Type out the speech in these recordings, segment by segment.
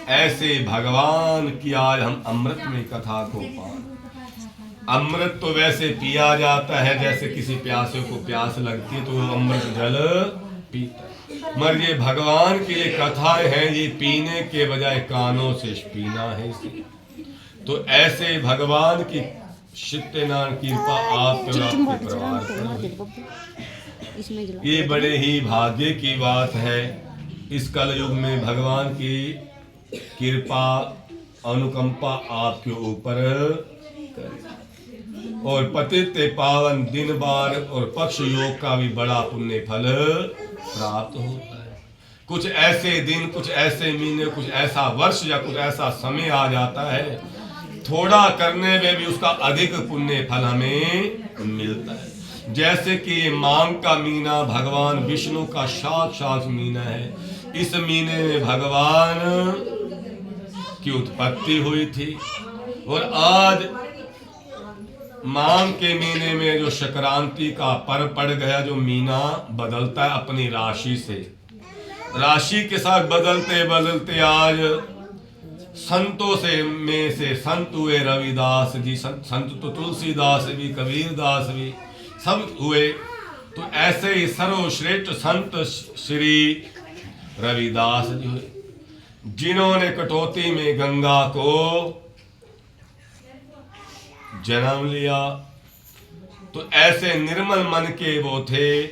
ऐसे भगवान की आज हम अमृत में कथा को पाएं। अमृत तो वैसे पिया जाता है, जैसे किसी प्यासे को प्यास लगती है तो वो अमृत जल पीता है, मगर ये भगवान की ये कथाएं हैं, ये पीने के बजाय कानों से पीना है इसे। तो ऐसे भगवान की सत्यनारायण कृपा आप और आपके परिवार पर, ये बड़े ही भाग्य की बात है। इस कलयुग में भगवान की कृपा अनुकंपा आपके ऊपर करे और पतित पावन दिन बार और पक्ष योग का भी बड़ा पुण्य फल प्राप्त होता है। कुछ ऐसे दिन, कुछ ऐसे महीने, कुछ ऐसा वर्ष या कुछ ऐसा समय आ जाता है, थोड़ा करने में भी उसका अधिक पुण्य फल हमें मिलता है। जैसे कि माघ का महीना भगवान विष्णु का साक्षात महीना है। इस महीने में भगवान की उत्पत्ति हुई थी और आज माघ के महीने में जो संक्रांति का पर्व पड़ गया, जो महीना बदलता है अपनी राशि से, राशि के साथ बदलते बदलते आज संतों से संत हुए रविदास जी, संत तो तुलसीदास भी, कबीरदास भी सब हुए। तो ऐसे ही सर्वश्रेष्ठ संत श्री रविदास जी हुए, जिन्होंने कटौती में गंगा को जन्म लिया। तो ऐसे निर्मल मन के वो थे,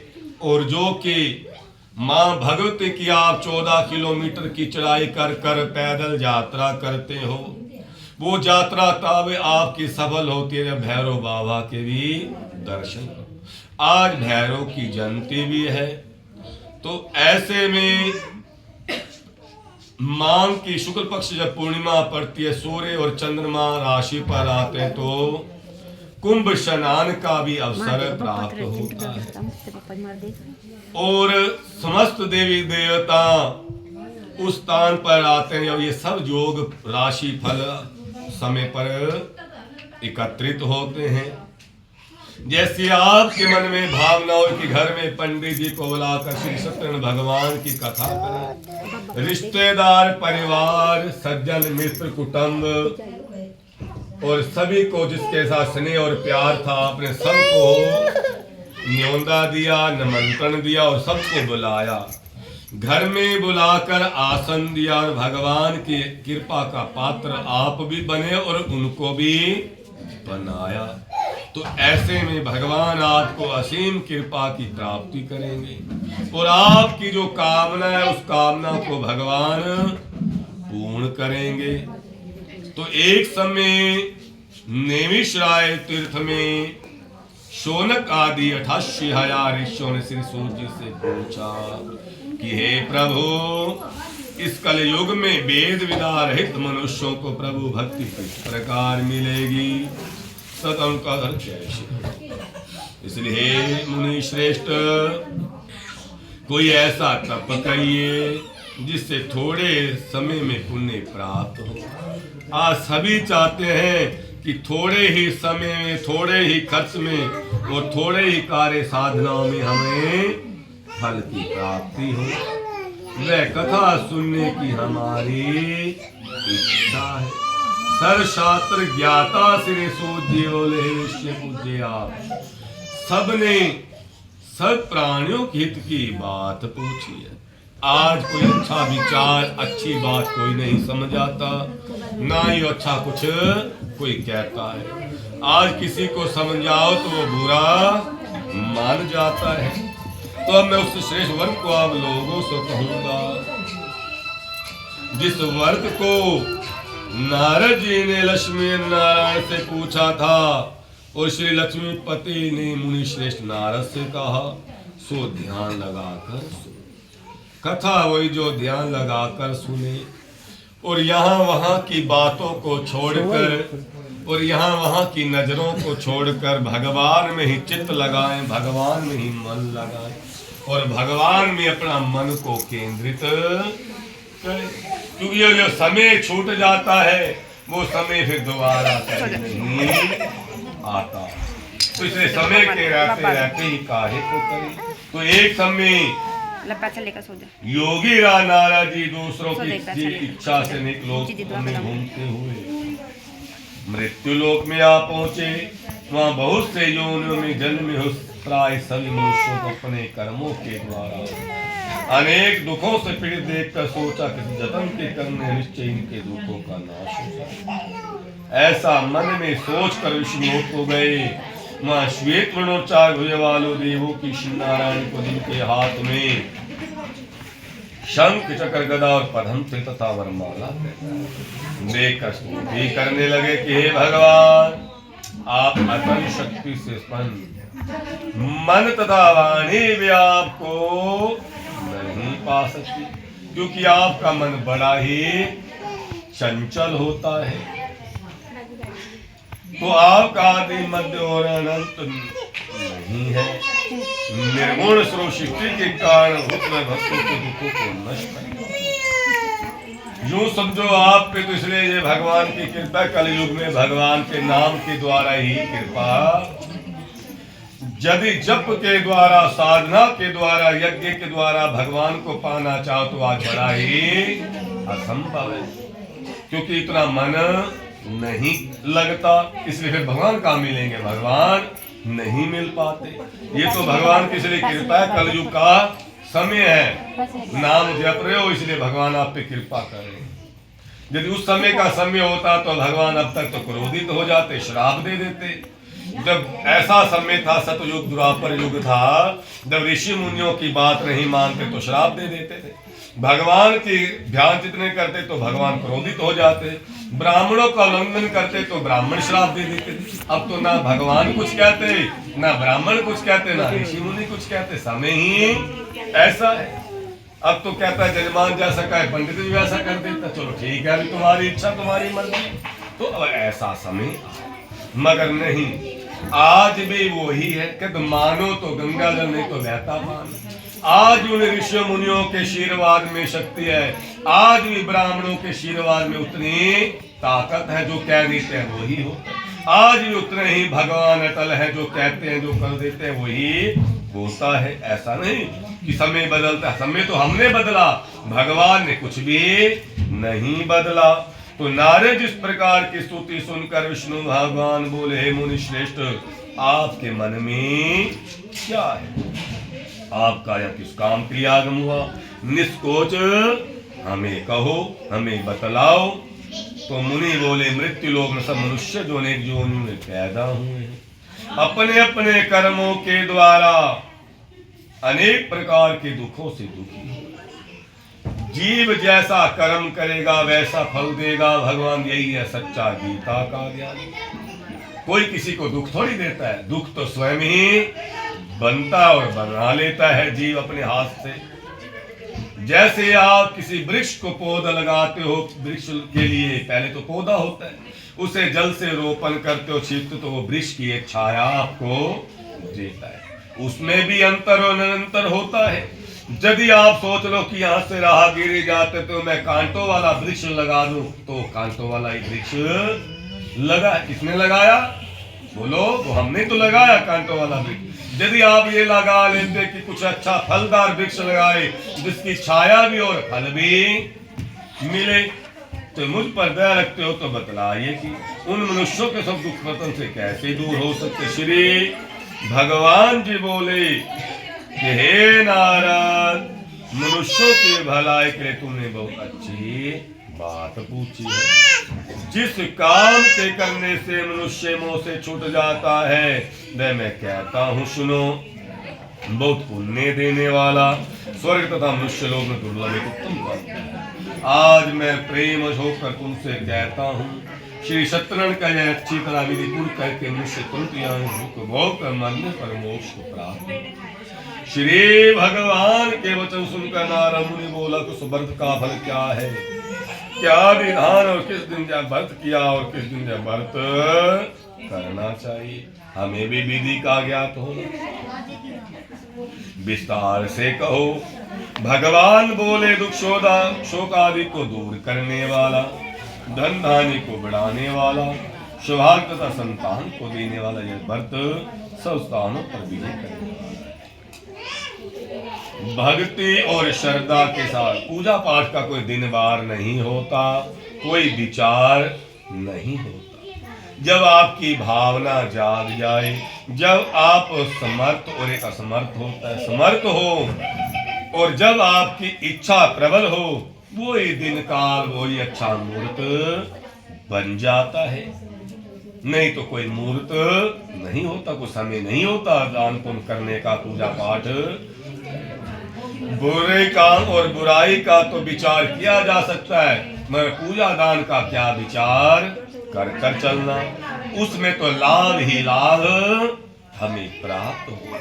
और जो कि माँ भगवती की आप 14 किलोमीटर की चढ़ाई कर कर पैदल यात्रा करते हो, वो यात्रा तब आपकी सफल होती है जब भैरव बाबा के भी दर्शन करो। आज भैरव की जयंती भी है। तो ऐसे में माघ की शुक्ल पक्ष जब पूर्णिमा पड़ती है, सूर्य और चंद्रमा राशि पर आते हैं, तो कुंभ स्नान का भी अवसर प्राप्त होता है और समस्त देवी देवता उस स्थान पर आते हैं। ये सब योग राशि फल समय पर एकत्रित होते हैं। जैसे आपके मन में भावना हो कि घर में पंडित जी को बुलाकर श्री सत्यनारायण भगवान की कथा करें, रिश्तेदार परिवार सज्जन मित्र कुटुंब और सभी को जिसके साथ स्नेह और प्यार था, आपने सबको न्योंदा दिया, निमंत्रण दिया और सबको बुलाया, घर में बुलाकर आसन दिया और भगवान की कृपा का पात्र आप भी बने और उनको भी बनाया। तो ऐसे में भगवान आपको असीम कृपा की प्राप्ति करेंगे और आपकी जो कामना है उस कामना को भगवान पूर्ण करेंगे। तो एक समय नेमिषराय तीर्थ में शौनक आदि 88,000 ऋषियों ने श्री सूत जी से पूछा कि हे प्रभु, इस कल युग में वेद विदा रहित मनुष्यों को प्रभु भक्ति किस प्रकार मिलेगी, सतम का कैसे। इसलिए मुनि श्रेष्ठ, कोई ऐसा तप करिए जिससे थोड़े समय में पुण्य प्राप्त हो। आज सभी चाहते हैं कि थोड़े ही समय में, थोड़े ही खर्च में और थोड़े ही कार्य साधनाओं में हमें फल की प्राप्ति हो। वह कथा सुनने की हमारी इच्छा है। सर्वशास्त्र ज्ञाता श्री सूत जी बोले, ऋषि पूज्य आप सबने सब प्राणियों के हित की बात पूछी है। आज कोई अच्छा विचार, अच्छी बात कोई नहीं समझ आता, ना ही अच्छा कुछ कोई कहता है। आज किसी को समझाओ तो वो बुरा मान जाता है। तो अब मैं उस श्रेष्ठ वर्ग को आप लोगों से कहूंगा, जिस वर्ग को नारद जी ने लक्ष्मी नारायण से पूछा था और श्री लक्ष्मीपति ने मुनि श्रेष्ठ नारद से कहा, सो ध्यान लगाकर सुने। कथा वही जो ध्यान लगाकर सुने और यहाँ वहाँ की बातों को छोड़कर और यहाँ वहाँ की नजरों को छोड़कर भगवान में ही चित्त लगाएं, भगवान में ही मन लगाएं और भगवान में अपना मन को केंद्रित करें। क्योंकि ये जो समय छूट जाता है वो समय फिर दोबारा नहीं आता। तो इसलिए समय के रहते रहते ही काहे को करें। तो एक समय पैसा लेकर सो जा। योगी नारद जी दूसरों की इच्छा से निकलो में घूमते हुए मृत्यु लोक में आ पहुंचे। वहां बहुत से योनियों में जन्म हो प्राय सभी मनुष्यों को अपने कर्मों के द्वारा अनेक दुखों से पीड़ित देखकर सोचा कि जतन के करने निश्चय इनके दुखों का नाश हो जाए। ऐसा मन में सोच कर विष्णु हो गए। वहां श्वेत वर्णोच्चार हुए वालों देवों की श्री नारायण को जिनके हाथ में शंख चक्र गदा और पद्म से तथा वरमाला देखकर स्तुति करने लगे कि हे भगवान, आप अतन शक्ति से स्पन्न मन तथा वाणी भी आपको नहीं पा सकती, क्योंकि आपका मन बड़ा ही चंचल होता है। तो आपका आदि मध्य और अनंत नहीं है। निर्गुण सर्वशक्ति के कारण भक्तों के दुखों को नष्ट कर यूं समझो आप पे तो इसलिए ये भगवान की कृपा, कलयुग में भगवान के नाम के द्वारा ही कृपा, यदि जप के द्वारा, साधना के द्वारा, यज्ञ के द्वारा भगवान को पाना चाहो तो आज बड़ा ही असंभव है, क्योंकि इतना मन नहीं लगता। इसलिए फिर भगवान कहाँ मिलेंगे, भगवान नहीं मिल पाते। ये तो भगवान की इसलिए कृपा है, कलयुग का समय है, नाम जप रहे हो इसलिए भगवान आप पे कृपा कर रहे हैं। यदि उस समय का समय होता तो भगवान अब तक तो क्रोधित हो जाते, श्राप दे देते। जब ऐसा समय था, सतयुग द्वापर युग था, जब ऋषि मुनियों की बात नहीं मानते तो श्राप दे देते थे। भगवान की ध्यान जितने करते तो भगवान क्रोधित हो जाते, ब्राह्मणों का उल्लंघन करते तो ब्राह्मण श्राप दे देते। अब तो ना भगवान कुछ कहते, ना ब्राह्मण कुछ कहते, ना ऋषि मुनि कुछ कहते, समय ही ऐसा है। अब तो कहता है जजमान जैसा कहे पंडित भी वैसा कर देता, चलो ठीक है, अभी तुम्हारी इच्छा तुम्हारी मर्जी। तो अब ऐसा समय, मगर नहीं, आज भी वही है कि मानो तो गंगा जल, नहीं तो बहता पानी। आज उन ऋषि मुनियों के आशीर्वाद में शक्ति है, आज भी ब्राह्मणों के आशीर्वाद में उतनी ताकत है, जो कह देते हैं वही होता है। आज भी उतने ही भगवान अटल है, जो कहते हैं, जो कर देते हैं वही होता है। ऐसा नहीं कि समय बदलता है, समय तो हमने बदला, भगवान ने कुछ भी नहीं बदला। तो नारद जिस प्रकार की स्तुति सुनकर विष्णु भगवान बोले, हे मुनि श्रेष्ठ, आपके मन में क्या है, आपका यह किस काम के लिए आगम हुआ, निष्कोच हमें कहो, हमें बतलाओ। तो मुनि बोले, मृत्यु लोक में सब मनुष्य जो अनेक योनियों में पैदा हुए हैं, अपने अपने कर्मों के द्वारा अनेक प्रकार के दुखों से दुखी हो। जीव जैसा कर्म करेगा वैसा फल देगा, भगवान यही है सच्चा गीता का ज्ञान। कोई किसी को दुख थोड़ी देता है, दुख तो स्वयं ही बनता और बना लेता है जीव अपने हाथ से। जैसे आप किसी वृक्ष को पौधा लगाते हो, वृक्ष के लिए पहले तो पौधा होता है, उसे जल से रोपण करते हो, छींटते तो वो वृक्ष की एक छाया आपको देता है। उसमें भी अंतर और निरंतर होता है। यदि आप सोच लो कि यहाँ से राहगीर जाते तो मैं कांटों वाला वृक्ष लगा दूं, तो कांटों वाला ही वृक्ष लगा। किसने लगाया बोलो, तो हमने तो लगाया कांटों वाला वृक्ष। यदि आप ये लगा लेते कि कुछ अच्छा फलदार वृक्ष लगाए जिसकी छाया भी और फल भी मिले, तो मुझ पर दया रखते हो तो बतलाइए कि उन मनुष्यों के सब दुख पतन से कैसे दूर हो सकते। श्री भगवान जी बोले कि हे नारद, मनुष्यों की भलाई के लिए तुमने बहुत अच्छी बात पूछी है। जिस काम के करने से मनुष्य मोह से छूट जाता है वह मैं कहता हूँ सुनो, बहुत पुण्य देने वाला, स्वर्ग तथा मनुष्य लोग में दुर्लभ एक उत्तम बात। आज मैं प्रेम होकर तुमसे कहता हूँ, श्री सत्यनारायण का यह अच्छी तरह विधि पूर्ण करके मनुष्य तुरंत भोग कर मरने पर मोक्ष को प्राप्त। श्री भगवान के वचन सुनकर नारद मुनि बोला, कुछ व्रत का फल क्या है, क्या विधान, और किस दिन जब व्रत किया और किस दिन जब व्रत करना चाहिए, हमें भी विधि का ज्ञात हो, विस्तार से कहो। भगवान बोले, दुख शोक आदि को दूर करने वाला, धन धान्य को बढ़ाने वाला, सौभाग्य तथा संतान को देने वाला यह व्रत सब स्थानों पर विजय करने वाला। भक्ति और श्रद्धा के साथ पूजा पाठ का कोई दिन वार नहीं होता, कोई विचार नहीं होता। जब आपकी भावना जाग जाए, जब आप समर्थ और एक असमर्थ होता है, समर्थ हो और जब आपकी इच्छा प्रबल हो, वो ही दिन काल वही अच्छा मुहूर्त बन जाता है। नहीं तो कोई मुहूर्त नहीं होता, कोई समय नहीं होता दान पुण्य करने का, पूजा पाठ। बुरे काम और बुराई का तो विचार किया जा सकता है, मगर पूजा दान का क्या विचार कर कर चलना, उसमें तो लाभ ही लाभ हमें प्राप्त होगा।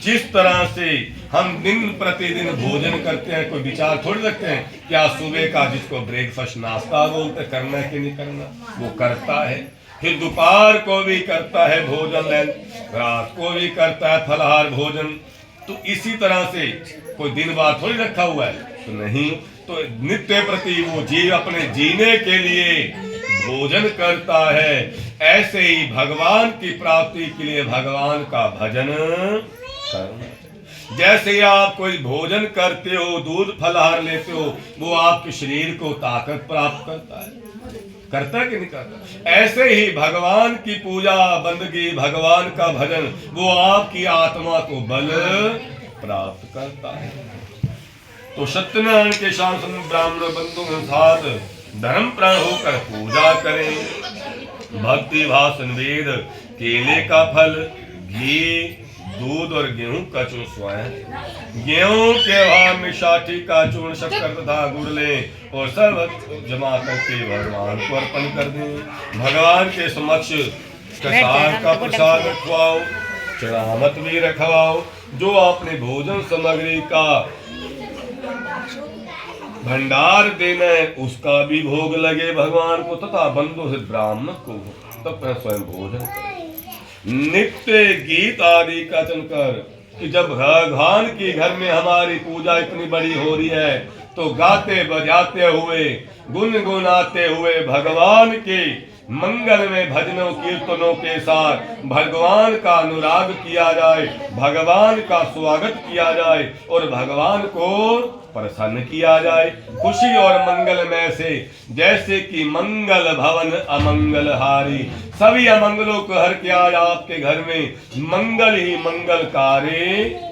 जिस तरह से हम दिन प्रतिदिन भोजन करते हैं, कोई विचार थोड़ी रखते हैं क्या सुबह का जिसको ब्रेकफास्ट नाश्ता बोलते करना है कि नहीं करना, वो करता है। फिर दोपहर को भी करता है भोजन, रात को भी करता है फलाहार भोजन। तो इसी तरह से कोई दिन बार थोड़ी रखा हुआ है, तो नहीं, तो नित्य प्रति वो जीव अपने जीने के लिए भोजन करता है। ऐसे ही भगवान की प्राप्ति के लिए भगवान का भजन करना। जैसे आप कोई भोजन करते हो, दूध फलाहार लेते हो, वो आपके शरीर को ताकत प्राप्त करता है, करता कि नहीं करता। ऐसे ही भगवान की पूजा बंदगी, भगवान का भजन, वो आपकी आत्मा को बल प्राप्त करता है। तो सत्यनारायण के शाम ब्राह्मण बंधु के साथ धर्म प्राण होकर पूजा करें। भक्ति भाषण वेद, केले का फल, घी, दूध और गेहूं का चूर्ण स्वयं, गेहूं के भाव में साठी का चूर्ण, शक्कर तथा गुड़ लें और सब जमा करके भगवान को अर्पण कर दें। भगवान के समक्ष कसार का प्रसाद रखवाओ, चढ़ामत भी रखवाओ। जो आपने भोजन सामग्री का भंडार देना है उसका भी भोग लगे भगवान को, तथा बंधु से ब्राह्मण को, तब स्वयं भोजन करें। नित्य गीत आदि कथन कर कि जब भगवान के घर में हमारी पूजा इतनी बड़ी हो रही है, तो गाते बजाते हुए, गुनगुनाते हुए भगवान के मंगल में भजनों कीर्तनों के साथ भगवान का अनुराग किया जाए, भगवान का स्वागत किया जाए और भगवान को प्रसन्न किया जाए खुशी और मंगलमय से। जैसे कि मंगल भवन अमंगल हारी, सभी अमंगलों को हर के आज आपके घर में मंगल ही मंगल कार्य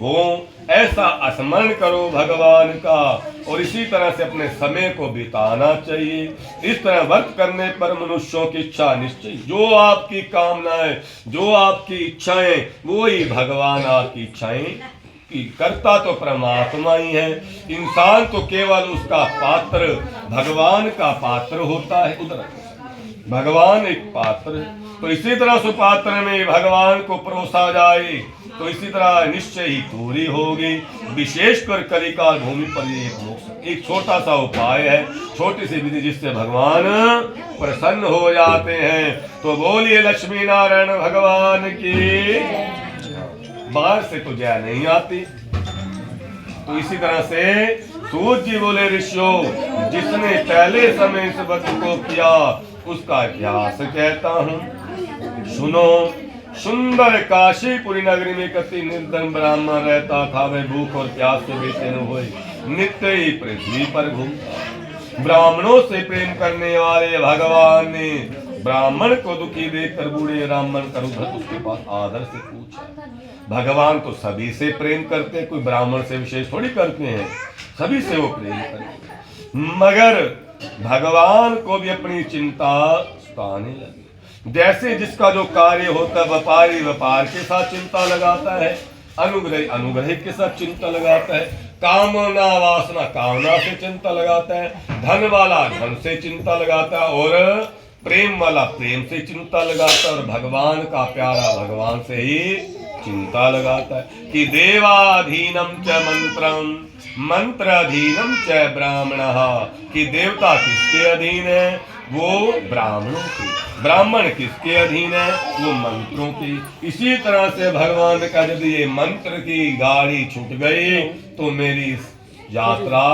हो, ऐसा स्मरण करो भगवान का। और इसी तरह से अपने समय को बिताना चाहिए। इस तरह व्रत करने पर मनुष्यों की इच्छा निश्चय, जो आपकी कामनाएं, जो आपकी इच्छाएं, वो ही भगवान आपकी इच्छाएं की करता तो परमात्मा ही है। इंसान तो केवल उसका पात्र, भगवान का पात्र होता है। उधर भगवान एक पात्र है, तो इसी तरह सुपात्र में भगवान को परोसा जाए तो इसी तरह निश्चय ही पूरी होगी। विशेषकर कलिकाल भूमि पर एक छोटा सा उपाय है, छोटी सी विधि जिससे भगवान प्रसन्न हो जाते हैं। तो बोलिए लक्ष्मी नारायण भगवान की। बाहर से तो जय नहीं आती। तो इसी तरह से सूत जी बोले ऋषियों, जिसने पहले समय इस व्रत को किया उसका इतिहास कहता हूँ, सुनो। सुंदर काशीपुरी नगरी में कति निर्धन ब्राह्मण रहता था। वह भूख और प्यास से बेचैन हुए नित्य ही पृथ्वी पर घूमता। ब्राह्मणों से प्रेम करने वाले भगवान ने ब्राह्मण को दुखी देखकर बूढ़े ब्राह्मण का रुधिर उसके पास आदर से पूछा। भगवान तो सभी से प्रेम करते हैं, कोई ब्राह्मण से विशेष थोड़ी करते हैं, सभी से वो प्रेम करते। मगर भगवान को भी अपनी चिंता सताने लगी। जैसे जिसका जो कार्य होता है, व्यापारी व्यापार के साथ चिंता लगाता है, अनुग्रही अनुग्रह के साथ चिंता लगाता है, कामना वासना कामना से चिंता लगाता है, धन वाला धन से चिंता लगाता है और प्रेम वाला प्रेम से चिंता लगाता है और भगवान का प्यारा भगवान से ही चिंता लगाता है। कि देवाधीनम च मंत्रम मंत्राधीनम च ब्राह्मणः, कि देवता किसके अधीन है, वो ब्राह्मणों के, ब्राह्मण किसके अधीन है, वो मंत्रों की। इसी तरह से भगवान का यदि ये मंत्र की गाड़ी छूट गई तो मेरी यात्रा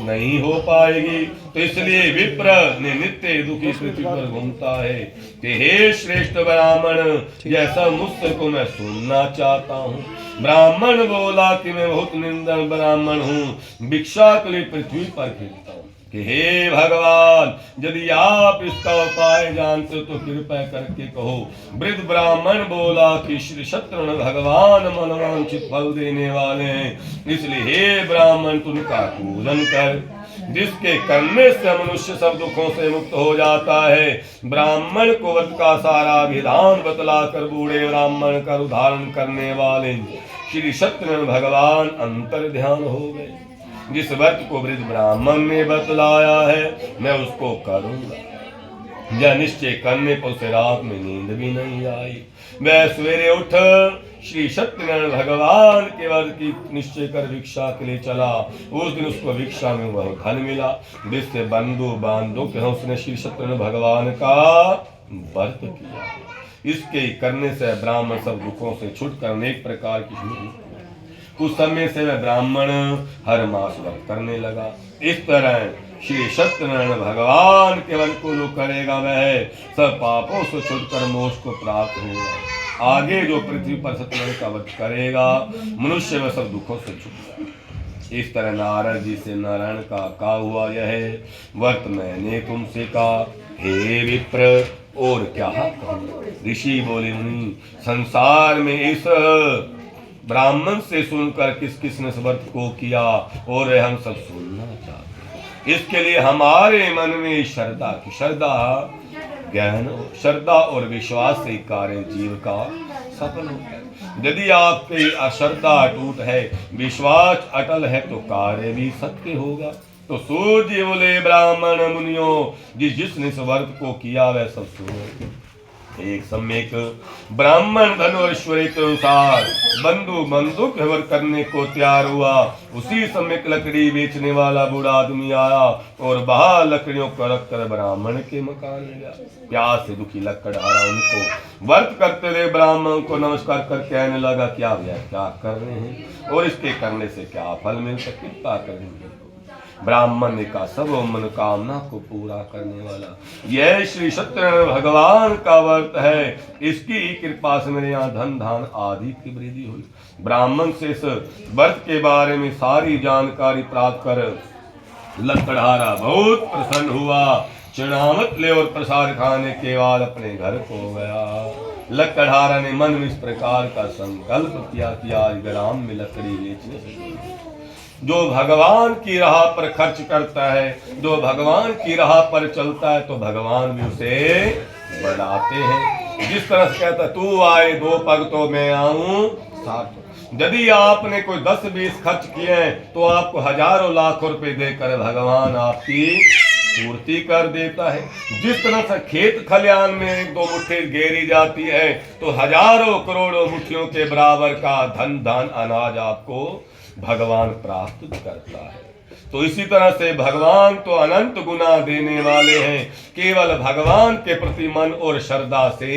नहीं हो पाएगी। तो इसलिए विप्र ने नित्य दुखी पृथ्वी पर घूमता है कि हे श्रेष्ठ ब्राह्मण, जैसा मुझसे को मैं सुनना चाहता हूँ। ब्राह्मण बोला कि मैं बहुत निंदन ब्राह्मण हूँ, भिक्षा के लिए पृथ्वी पर फिरता हूँ। कि हे भगवान, यदि आप इसका उपाय जानते हो तो कृपया करके कहो। वृद्ध ब्राह्मण बोला कि श्री शत्रुघ्न भगवान मनोवांछित फल देने वाले हैं, इसलिए हे ब्राह्मण तुम उनका पूजन कर, जिसके करने से मनुष्य सब दुखों से मुक्त हो जाता है। ब्राह्मण को व्रत का सारा विधान बतलाकर बूढ़े ब्राह्मण का उदाहरण करने वाले श्री शत्रुघ्न भगवान अंतर ध्यान हो गए। जिस व्रत को वृद्ध ब्राह्मण ने बतलाया है मैं उसको करूंगा। यह निश्चय करने पर उसे रात में नींद भी नहीं आई। वह सवेरे उठ श्री सत्यनारायण भगवान के व्रत की निश्चय कर भिक्षा के लिए चला। उस दिन उसको भिक्षा में वह धन मिला, जिससे बंधु बांधव के उसने श्री सत्यनारायण भगवान का व्रत किया। इसके करने से ब्राह्मण सब दुखों से छुटकर अनेक प्रकार की उस समय से वह ब्राह्मण हर मास व्रत करने लगा। इस तरह श्री सत्यनारायण भगवान के व्रत को जो करेगा वह सब पापों से छुटकर मोक्ष को प्राप्त होगा। आगे जो पृथ्वी पर सत्यनारायण का व्रत करेगा मनुष्य वह सब दुखों से छूटेगा। इस तरह नारद जी से नारायण का कहा हुआ यह व्रत मैंने तुमसे कहा, हे विप्र और क्या कहूं। ऋषि बोले, मुनि संसार में इस ब्राह्मण से सुनकर किस किसने इस व्रत को किया और हम सब सुनना चाहते हैं। इसके लिए हमारे मन में श्रद्धा की श्रद्धा ज्ञान श्रद्धा और विश्वास से कार्य जीव का सफल होता है। यदि आपकी अश्रद्धा अटूट है, विश्वास अटल है तो कार्य भी सत्य होगा। तो सूर्य बोले, ब्राह्मण मुनियों, जिसने इस व्रत को किया वह सब सुनो। एक सम्यक ब्राह्मण धन और ऐश्वर्य के अनुसार बंधु के व्रत करने को तैयार हुआ। उसी सम्यक लकड़ी बेचने वाला बूढ़ा आदमी आया और बाहर लकड़ियों को रख कर ब्राह्मण के मकान में गया। प्यास से दुखी लकड़हारा उनको व्रत करते हुए ब्राह्मण को नमस्कार कर कहने लगा, क्या भैया क्या कर रहे हैं और इसके करने से क्या फल मिल सकता, कृपा करेंगे। ब्राह्मण ने कहा, सब मनोकामना को पूरा करने वाला यह श्री सत्यनारायण भगवान का व्रत है। इसकी कृपा से मेरे यहाँ धन धान आदि की वृद्धि हुई। ब्राह्मण से इस व्रत के बारे में सारी जानकारी प्राप्त कर लकड़हारा बहुत प्रसन्न हुआ। चुनावत ले और प्रसाद खाने के बाद अपने घर को गया। लकड़हारा ने मन में इस प्रकार का संकल्प किया कि आज ग्राम में लकड़ी बेचने से जो भगवान की राह पर खर्च करता है, जो भगवान की राह पर चलता है तो भगवान भी उसे बढ़ाते हैं। जिस तरह से कहता तू आए 2 पग तो मैं आऊं 7। यदि आपने कोई 10-20 खर्च किए तो आपको हजारों लाखों रुपए देकर भगवान आपकी पूर्ति कर देता है। जिस तरह से खेत खलियान में 2 मुट्ठी घेरी जाती है तो हजारों करोड़ों मुट्ठियों के बराबर का धन धान अनाज आपको भगवान प्राप्त करता है। तो इसी तरह से भगवान तो अनंत गुना देने वाले हैं। केवल भगवान के प्रति मन और श्रद्धा से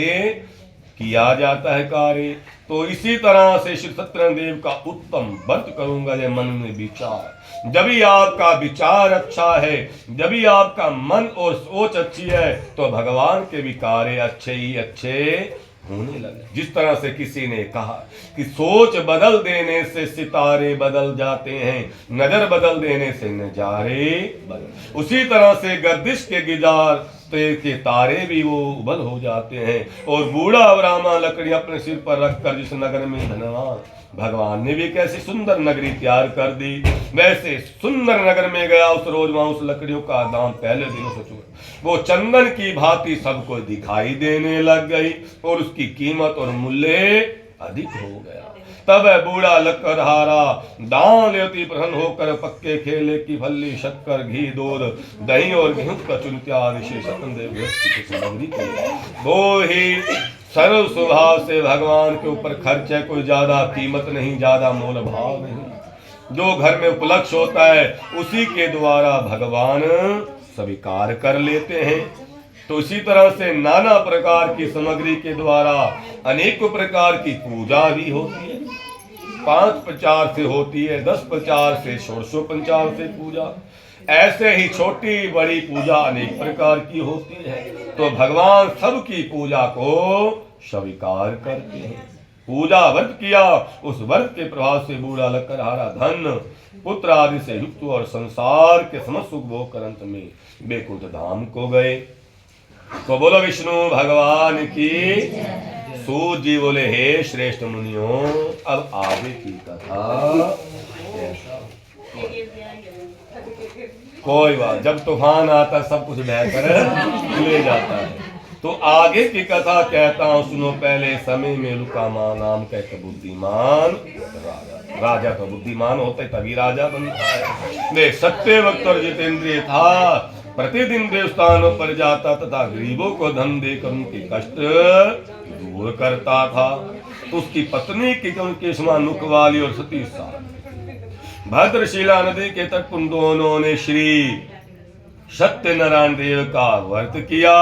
किया जाता है कार्य। तो इसी तरह से श्री सत्यनारायण देव का उत्तम व्रत करूंगा ये मन में विचार। जब भी आपका विचार अच्छा है, जब भी आपका मन और सोच अच्छी है तो भगवान के भी कार्य अच्छे ही अच्छे होने लगे। जिस तरह से किसी ने कहा कि सोच बदल देने से सितारे बदल जाते हैं, नजर बदल देने से नजारे बदल, उसी तरह से गर्दिश के गिजार के तारे भी वो उबल हो जाते हैं। और बूढ़ा ब्राह्मण लकड़ी अपने सिर पर रखकर जिस नगर में धनवान भगवान ने भी कैसी सुंदर नगरी तैयार कर दी, वैसे सुंदर नगर में गया। उस रोज वहां उस लकड़ियों का दाम पहले दिनों से चुका, वो चंदन की भांति सबको दिखाई देने लग गई और उसकी कीमत और मूल्य अधिक हो गया। तब बूढ़ा लकड़हारा दान लेती प्रसन्न होकर पक्के खेले की फल्ली शक्कर घी दूध दही और गेहूं का चुनत्या वो ही सरल स्वभाव से भगवान के ऊपर खर्च है। कोई ज्यादा कीमत नहीं, ज्यादा मोल भाव नहीं। जो घर में उपलक्ष होता है उसी के द्वारा भगवान स्वीकार कर लेते हैं। तो इसी तरह से नाना प्रकार की सामग्री के द्वारा अनेकों प्रकार की पूजा भी होती है। 5 प्रचार से होती है, 10 प्रचार से, 16 प्रचार से पूजा। ऐसे ही छोटी बड़ी पूजा अनेक प्रकार की होती है, तो भगवान सबकी पूजा को स्वीकार करते हैं। पूजा व्रत किया, उस व्रत के प्रभाव से बूढ़ा लकड़हारा धन पुत्र आदि से युक्त और संसार के समस्त सुख भोग कर अंत में बैकुंठ धाम को गए। तो बोलो विष्णु भगवान की। सूत जी बोले, हे श्रेष्ठ मुनियों, अब आगे की कथा ऐसा। कोई बात, जब तूफान आता सब कुछ बहकर ले जाता है। तो आगे की कथा कहता हूं, सुनो पहले। समय में लुकामा नाम का एक बुद्धिमान राजा, राजा तो बुद्धिमान होते तभी राजा बनता है। वे सत्य वक्त और जितेंद्रिय था, प्रतिदिन देवस्थानों पर जाता तथा गरीबों को धन देकर उनके कष्ट दूर करता था। उसकी पत्नी की उनके समान मुख वाली और सती साध्वी भद्रशिला नदी के तट उन दोनों ने श्री सत्यनारायण देव का व्रत किया।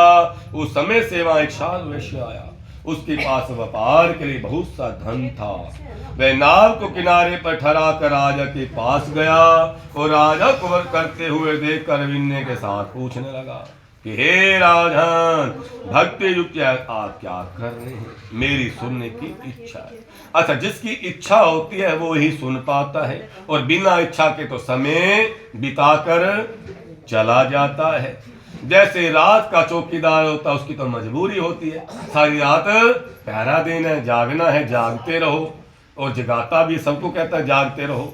उस समय से वहां एक साधु वैश्य आया, उसके पास व्यापार के लिए बहुत सा धन था। वह नाव को किनारे पर ठहरा कर राजा के पास गया और राजा को व्रत करते हुए देखकर विनय के साथ पूछने लगा कि हे राजन, भक्ति युक्त आप क्या कर रहे हैं? मेरी सुनने की इच्छा है। अच्छा, जिसकी इच्छा होती है वो ही सुन पाता है, और बिना इच्छा के तो समय बिताकर चला जाता है। जैसे रात का चौकीदार होता है, उसकी तो मजबूरी होती है, सारी रात पहरा देना है, जागना है, जागते रहो, और जगाता भी सबको कहता है जागते रहो।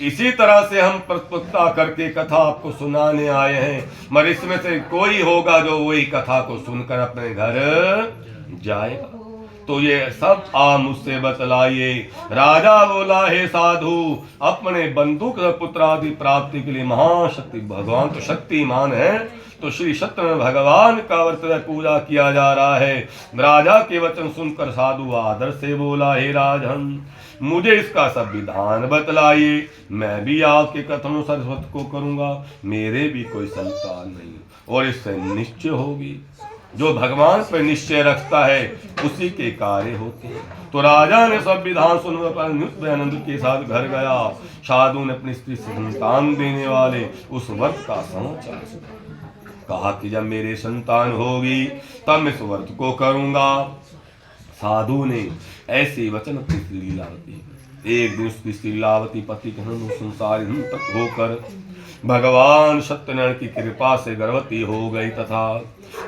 इसी तरह से हम प्रस्तुतता करके कथा आपको सुनाने आए हैं, मगर इसमें से कोई होगा जो वही कथा को सुनकर अपने घर जाएगा। तो ये सब आप मुझसे बतलाइए। राजा बोला, हे साधु, अपने बंधुक पुत्र आदि प्राप्ति के लिए महाशक्ति, भगवान तो शक्तिमान है, तो श्री सत्यनारायण भगवान का व्रत पूजा किया जा रहा है। राजा के वचन सुनकर साधु आदर से बोला, हे राजन, मुझे इसका सब विधान बतलाइए, मैं भी आपके कथनों सरस्वत को करूंगा। मेरे भी कोई संतान नहीं और इससे निश्चय होगी। जो भगवान पर निश्चय रखता है उसी के कार्य होते हैं। तो राजा ने सब विधान सुनकर आनंद के साथ घर गया। साधु ने अपनी स्त्री से संतान देने वाले उस व्रत का समाचार कहा कि जब मेरे संतान होगी तब मैं इस व्रत को करूंगा। साधु ने ऐसे वचन अपनी स्त्री लीलावती, एक दिन उसकी स्त्री लीलावती पति के संसार तक होकर भगवान सत्यनारायण की कृपा से गर्भवती हो गई तथा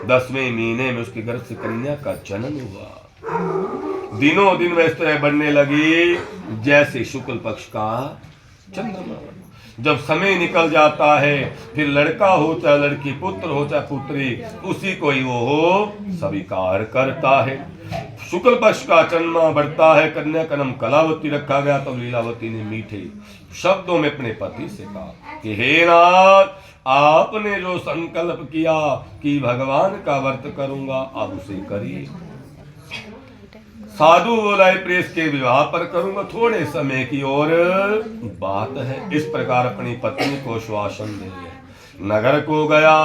10वें महीने में उसके गर्भ से कन्या का जन्म हुआ। दिनों दिन वह इस तरह बढ़ने लगी जैसे शुक्ल पक्ष का चंद्रमा। जब समय निकल जाता है, फिर लड़का हो चाहे लड़की, पुत्र हो चाहे पुत्री, उसी को ही वो स्वीकार करता है। शुक्ल पक्ष का चंद्रमा बढ़ता है, कन्या का नाम कलावती रखा गया। तो लीलावती ने मीठे शब्दों में अपने पति से कहा कि हे नाथ, आपने जो संकल्प किया कि भगवान का व्रत करूंगा, अब उसे करिए। साधु बोला, प्रेस के विवाह पर करूंगा, थोड़े समय की और बात है। इस प्रकार अपनी पत्नी को श्वासन दे नगर को गया।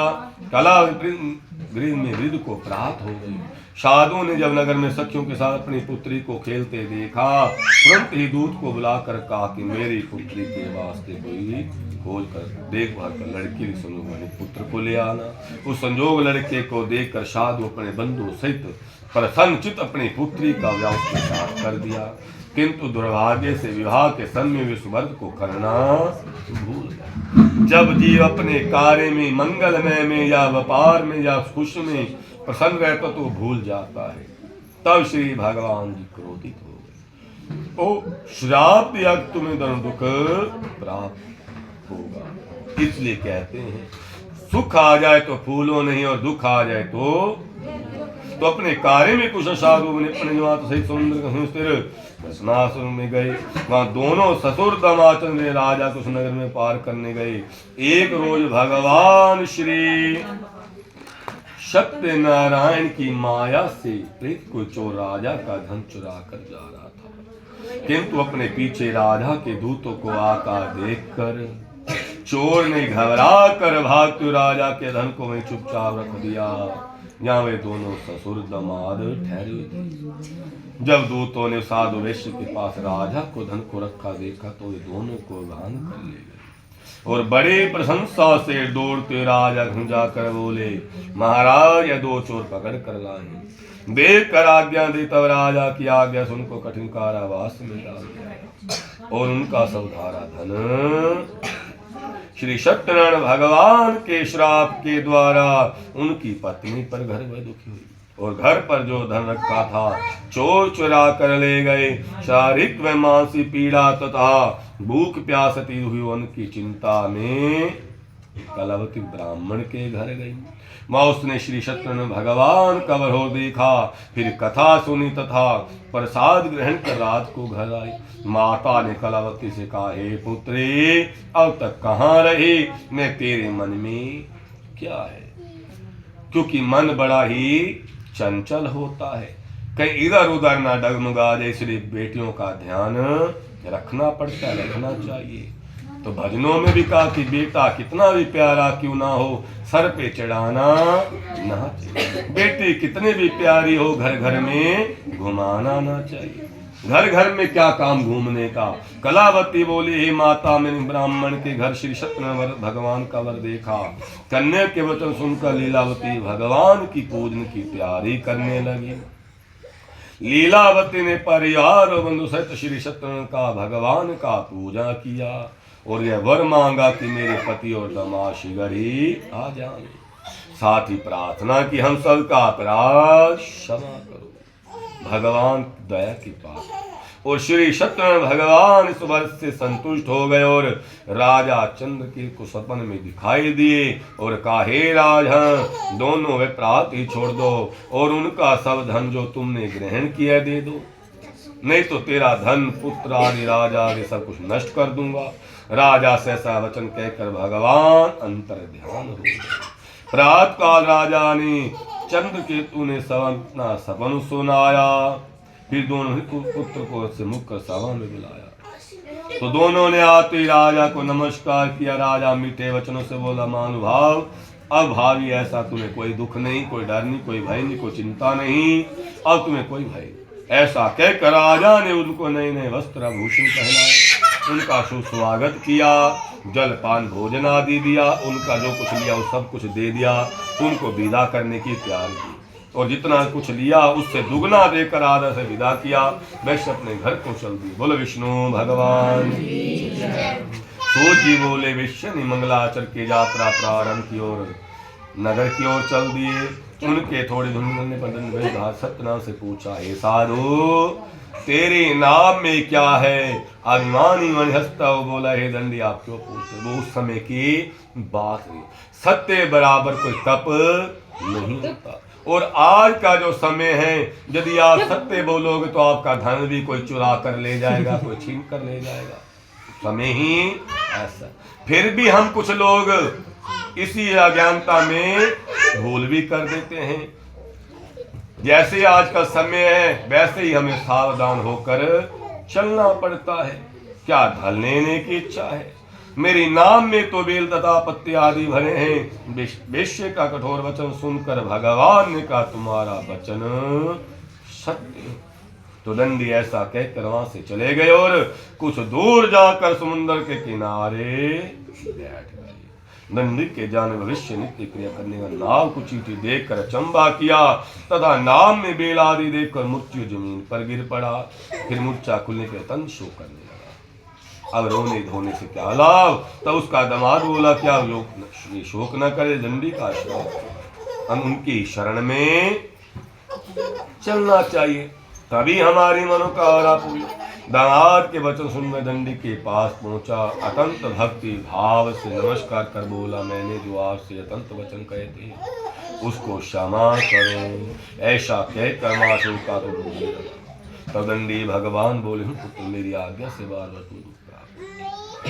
कला गृह में वृद्ध को प्राप्त हो गई। साधु ने जब नगर में सखियों के साथ अपनी पुत्री को खेलते देखा, तुरंत ही दूत को बुलाकर कहा कि मेरी पुत्री के वास्ते कोई खोज कर देखभाल कर लड़की संयोग वाले पुत्र को ले आना। उस संजोग लड़के को देखकर साधु अपने बंधु सहित प्रसन्नचित अपनी पुत्री का विवाह उसके साथ कर दिया। किंतु दुर्भाग्य से विवाह के समय में उस व्रत को करना भूल गया। जब जीव अपने कार्य में, मंगलमय में या व्यापार में या खुश में प्रसन्न रहता तो भूल जाता है। तब श्री भगवान जी क्रोधित हो गए। ओ श्राप या तुम्हें धन दुख प्राप्त होगा। इसलिए कहते हैं सुख आ जाए तो फूलो नहीं और दुख आ जाए तो अपने कार्य में कुछ साधु ने अपने माता सहित समुद्र में गए। वहां दोनों ससुर दमाचन राजा कुछ नगर में पार करने गए। एक रोज भगवान श्री सत्यनारायण की माया से प्रेत को चोर राजा का धन चुरा कर जा रहा था, किंतु अपने पीछे राजा के दूतों को आकर देखकर चोर ने घबरा कर भागते राजा के धन को वहीं चुपचाप रख दिया। यहाँ वे दोनों ससुर दमाद ठहरे थे। जब दूतों ने साधु वैश्य के पास राजा को धन को रखा देखा तो वे दोनों को बांध कर ले गए और बड़े प्रशंसा से दौड़ते राजा घर जाकर बोले, महाराज यह दो चोर पकड़ कर लाए। देख कर आज्ञा दे, तब राजा की आज्ञा सुनको कठिन कारावास में डाल दिया और उनका सब धारा धन श्री सत्यनारायण भगवान के श्राप के द्वारा उनकी पत्नी पर घर में दुखी हुई और घर पर जो धन रखा था चोर चुरा कर ले गए। शारीरिक व मानसिक पीड़ा तथा भूख प्यासती हुई उनकी चिंता में कलवती ब्राह्मण के घर गई। माँ उसने श्री सत्यनारायण भगवान का वरोध देखा, फिर कथा सुनी तथा प्रसाद ग्रहण कर रात को घर आई। माता ने कलावती से कहा, हे पुत्री अब तक कहाँ रही, मैं तेरे मन में क्या है? क्योंकि मन बड़ा ही चंचल होता है, कहीं इधर उधर ना डगमगा जाए, इसलिए बेटियों का ध्यान रखना पड़ता है, रखना चाहिए। तो भजनों में भी कहा कि बेटा कितना भी प्यारा क्यों ना हो, सर पे चढ़ाना ना चाहिए। बेटी कितनी भी प्यारी हो, घर घर में घुमाना ना चाहिए। घर घर में क्या काम घूमने का। कलावती बोली, हे माता, मैंने ब्राह्मण के घर श्री सत्यनारायण भगवान का वर देखा। कन्या के वचन सुनकर लीलावती भगवान की पूजन की तैयारी करने लगी। लीलावती ने परिवार और बंधु सहित श्री सत्यनारायण का भगवान का पूजा किया और यह वर मांगा कि मेरे पति और दामाद शीघ्र ही आ जाए। साथ ही प्रार्थना की, हम सब का अपराध क्षमा करो, भगवान दया की पात्र। और श्री सत्यनारायण भगवान इस वर्ष से संतुष्ट हो गए और राजा चंद्र के को सपन में दिखाई दिए और कहा, हे राजा, दोनों वे प्रात ही छोड़ दो और उनका सब धन जो तुमने ग्रहण किया दे दो, नहीं तो तेरा धन पुत्र आदि राजा आदि सब कुछ नष्ट कर दूंगा। राजा से ऐसा वचन कहकर भगवान अंतर ध्यान हो गए। प्रात काल राजा ने चंद्र केतु ने अपना सपन सुनाया, फिर दोनों ही पुत्र को से मुख कर सभा में बुलाया। तो दोनों ने आते ही राजा को नमस्कार किया। राजा मीठे वचनों से बोला, महानुभाव, अब भावी ऐसा तुम्हें कोई दुख नहीं, कोई डर नहीं, कोई भय नहीं, कोई चिंता नहीं, अब तुम्हें कोई भय। ऐसा कहकर राजा ने उनको नए नए वस्त्र आभूषण पहनाए, उनका सुस्वागत किया, जल पान भोजन आदि दिया, उनका जो कुछ लिया वो सब कुछ दे दिया, उनको विदा करने की तैयारी की और जितना कुछ लिया उससे दुगना देकर आदर से विदा किया। वैश्य अपने घर को चल दी। बोले विष्णु भगवान। तो जी बोले, विश्व ने मंगलाचर की यात्रा प्रारंभ की और नगर की ओर चल दिए। उनके थोड़े ढूंढने पर सत्यनारायण से पूछा, हे साधु, तेरे नाम में क्या है? अभिमानी मन हंसता हुआ बोला, हे दंडी, आप क्यों पूछते? वो उस समय की बात नहीं, सत्य बराबर कोई तप नहीं होता। और आज का जो समय है, यदि आप सत्य बोलोगे तो आपका धन भी कोई चुरा कर ले जाएगा, कोई छीन कर ले जाएगा। समय ही ऐसा। फिर भी हम कुछ लोग इसी अज्ञानता में भूल भी कर देते हैं। जैसे आज का समय है वैसे ही हमें सावधान होकर चलना पड़ता है। क्या धन लेने की इच्छा है? मेरे नाम में तो बेल तथा पत्ते आदि भरे हैं। वेश्य का कठोर वचन सुनकर भगवान ने कहा, तुम्हारा वचन सत्य। तो दंडी ऐसा कहकर वहां से चले गए और कुछ दूर जाकर समुद्र के किनारे बैठ गए। दंडी के जाने भविष्य नित्य क्रिया करने का नाव को चींटी देखकर अचंबा किया तथा नाम में बेल आदि देखकर मृत्यु जमीन पर गिर पड़ा। फिर मूर्छा खुलने के तन शोक करने लगा। अब रोने धोने से क्या लाभ? तब उसका दामाद बोला, क्या लोग शोक न करे, दंडी का शोक, हम उनकी शरण में चलना चाहिए, तभी हमारी मनोकामना पूरी। दामाद के वचन सुनकर दंडी के पास पहुंचा। अतंत भक्ति भाव से नमस्कार कर बोला, मैंने जो आपसे अतंत वचन कहे थे उसको क्षमा करो। ऐसा कहकर माशु का तो बोलने लगा। तब दंडी भगवान बोले, पुत्र मेरी आज्ञा से बार बार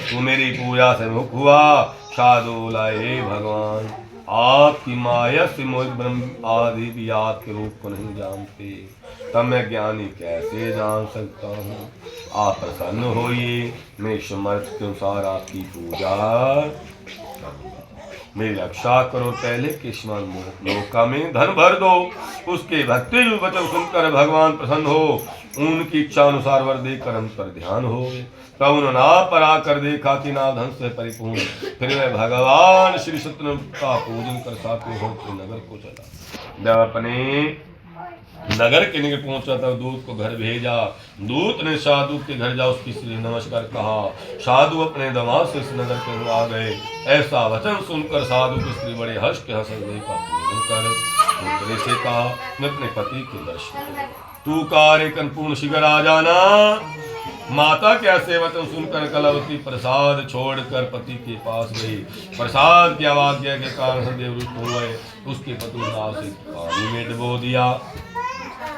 तू मेरी पूजा से मुख हुआ। साधु बोला, हे भगवान, आपकी माया से मोहित ब्रह्म आदि भी आपके रूप को नहीं जानते, तब मैं ज्ञानी कैसे जान सकता हूँ? आप प्रसन्न होइए, मैं समर्थ के अनुसार आपकी पूजा करूँगा। मेरी रक्षा करो, पहले के समान नौका में धन भर दो। उसके भक्ति वचन सुनकर भगवान प्रसन्न हो उनकी इच्छा अनुसार वर दे कर्म पर ध्यान हो गए। तब उन्होंने परा कर देखा कि नाव धन से परिपूर्ण, फिर वह भगवान श्री सत्य का पूजन कर साथे होते नगर को चला। जब अपने नगर के निकट पहुंचा तब दूत को घर भेजा। दूत ने साधु के घर जा उसकी श्री नमस्कार कहा। साधु अपने दमाद से इस नगर के आ गए। ऐसा वचन सुनकर साधु की स्त्री बड़े हर्ष के हंसने का पूजन कर पुत्र से कहा, मैं अपने पति के दर्शन तू कार्य पूर्ण शीघ्र आ जाना। माता के ऐसे वचन सुनकर कलावती प्रसाद छोड़कर पति के पास गई। प्रसाद की आज्ञा के कारण हृदय रुष्ट हो गए। उसके पति से पानी में डुबो दिया।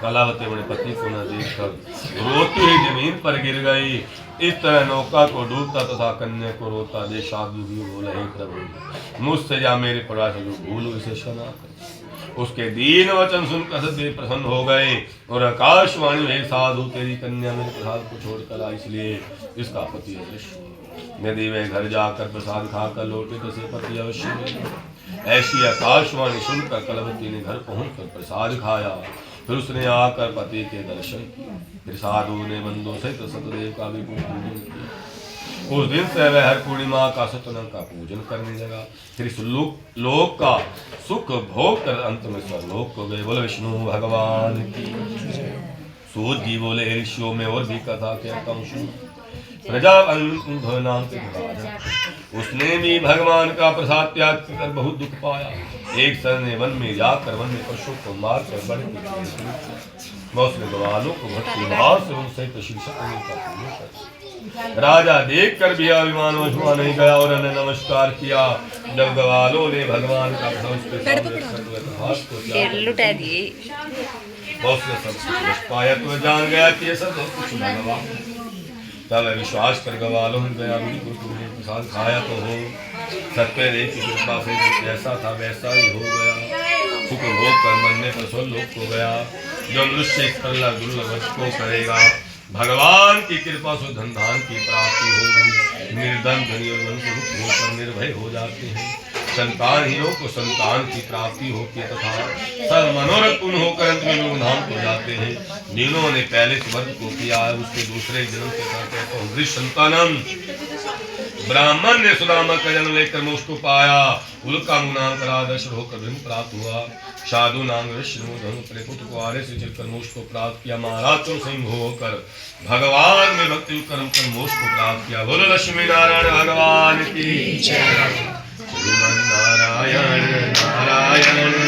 कलावती अपने पति को न देखकर रोती हुई जमीन पर गिर गई। इस तरह नौका को डूबता तथा कन्या को रोता दे साधु भी बोले, हे प्रभु मुझसे या मेरे परिवार से जो भूल हो इसे क्षमा कर। उसके दीन वचन सुनकर सदैव प्रसन्न हो गए और आकाशवाणी में, साधु तेरी कन्या मेरे प्रसाद को छोड़कर आई, इसलिए इसका पति अदृश्य। यदि वे घर जाकर प्रसाद खाकर लौटे तो से पति अवश्य मिलेगा। ऐसी आकाशवाणी सुनकर कलावती ने घर पहुंचकर प्रसाद खाया। फिर उसने आकर पति के दर्शन किए। फिर साधु ने बंदों सहित सतदेव का भी पूजन किया। उस दिन से वह हर पूर्णिमा का सत्यनारायण का पूजन करने लगा। फिर इस लोक का सुख भोग कर अंत में स्वर्लोक को गए। बोले विष्णु भगवान की। सूत जी बोले, ऋषियों में और भी कथा कहता हूँ। प्रजा नाम के उसने भी भगवान का प्रसाद त्याग कर बहुत दुख पाया। एक सर ने वन में जाकर वन में पशु को मार कर बड़े उसने ग्वालों को भक्ति भाव से उनसे राजा देख कर भी अभिमान वशुआ नहीं गया और उन्हें नमस्कार किया। जब ग्वालों ने भगवान का लुटा दिए सब पाया तो जान गया कि ये सब कुछ भगवान। तब विश्वास कर ग्वालों ने गया प्रसाद खाया तो हो सत्य देव की कृपा से जैसा था वैसा ही हो गया। सुख भोग कर मरने पर स्वर्लोक को गया। जो मनुष्य इस दुर्लभ को करेगा भगवान की कृपा से धन धान की प्राप्ति होगी। निर्धन धनी और मन से मुक्त होकर निर्भय हो जाते हैं। संतानहीनों को संतान की प्राप्ति होती है तथा सब मनोरथ पूर्ण होकर अंत में लोग धाम को जाते हैं। जिन्होंने पहले स्वर्ग को किया है उसके दूसरे जन्म के साथ संतानम। ब्राह्मण ने सुदामा का जन्म लेकर मोक्ष को पाया। उल्का नाम का आदर्श होकर ब्रह्म प्राप्त हुआ। साधु नाम विष्णु धनु त्रिपुत्र को आर्य से चलकर मोक्ष को प्राप्त किया। महाराज तुम सिंह होकर भगवान में भक्ति कर्म कर मोक्ष को प्राप्त किया। बोलो लक्ष्मी नारायण भगवान की जय। नारायण नारायण